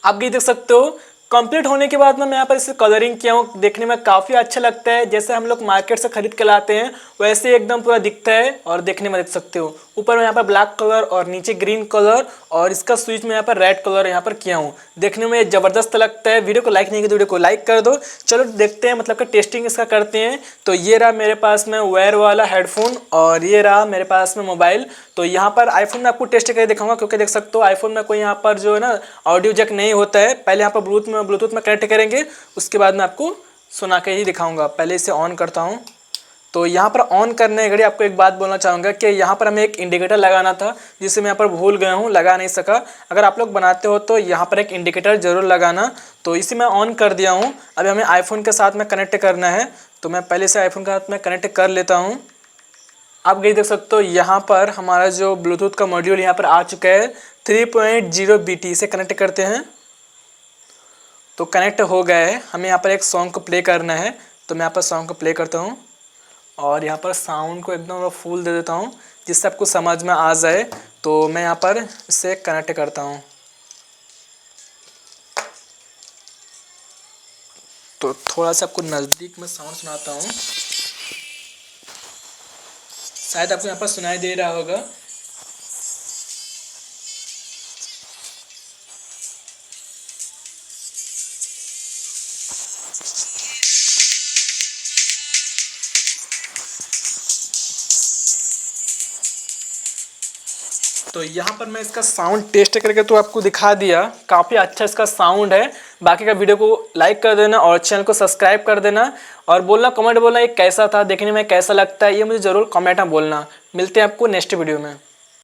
आप ये देख सकते हो कंप्लीट होने के बाद में मैं यहाँ पर इसे कलरिंग किया हूँ। देखने में काफ़ी अच्छा लगता है, जैसे हम लोग मार्केट से खरीद के लाते हैं वैसे एकदम पूरा दिखता है। और देखने में देख सकते हो ऊपर में यहाँ पर ब्लैक कलर और नीचे ग्रीन कलर और इसका स्विच में यहाँ पर रेड कलर यहाँ पर किया हूँ। देखने में ज़बरदस्त लगता है। वीडियो को लाइक नहीं किया तो वीडियो को लाइक कर दो। चलो देखते हैं, मतलब कि टेस्टिंग इसका करते हैं। तो ये रहा मेरे पास में वायर वाला हेडफोन और ये रहा मेरे पास में मोबाइल। तो यहाँ पर आईफोन में आपको टेस्ट करके दिखाऊंगा, क्योंकि देख सकते हो आईफोन में कोई यहाँ पर जो है ना ऑडियो जैक नहीं होता है। पहले यहाँ पर ब्लूटूथ में कनेक्ट करेंगे, उसके बाद मैं आपको सुना के ही दिखाऊंगा। पहले इसे ऑन करता हूँ। तो यहाँ पर ऑन करने घड़ी आपको एक बात बोलना चाहूँगा कि यहाँ पर हमें एक इंडिकेटर लगाना था, जिसे मैं यहाँ पर भूल गया हूँ, लगा नहीं सका। अगर आप लोग बनाते हो तो यहाँ पर एक इंडिकेटर ज़रूर लगाना। तो इसे मैं ऑन कर दिया हूँ। अभी हमें आईफोन के साथ में कनेक्ट करना है, तो मैं पहले से आईफोन के साथ में कनेक्ट कर लेता हूँ। आप ये देख सकते हो यहाँ पर हमारा जो ब्लूटूथ का मॉड्यूल यहाँ पर आ चुका है 3.0 BT। से कनेक्ट करते हैं तो कनेक्ट हो गया है। हमें यहाँ पर एक सॉन्ग को प्ले करना है, तो मैं यहाँ पर सॉन्ग को प्ले करता हूँ और यहाँ पर साउंड को एकदम फुल दे देता हूँ जिससे आपको समझ में आ जाए। तो मैं यहाँ पर इसे कनेक्ट करता हूँ। तो थोड़ा सा आपको नज़दीक में साउंड सुनाता हूँ, शायद आपको यहाँ पर सुनाई दे रहा होगा। तो यहाँ पर मैं इसका साउंड टेस्ट करके तो आपको दिखा दिया, काफ़ी अच्छा इसका साउंड है। बाकी का वीडियो को लाइक कर देना और चैनल को सब्सक्राइब कर देना और बोलना, कमेंट बोलना ये कैसा था, देखने में कैसा लगता है, ये मुझे ज़रूर कमेंट में बोलना। मिलते हैं आपको नेक्स्ट वीडियो में।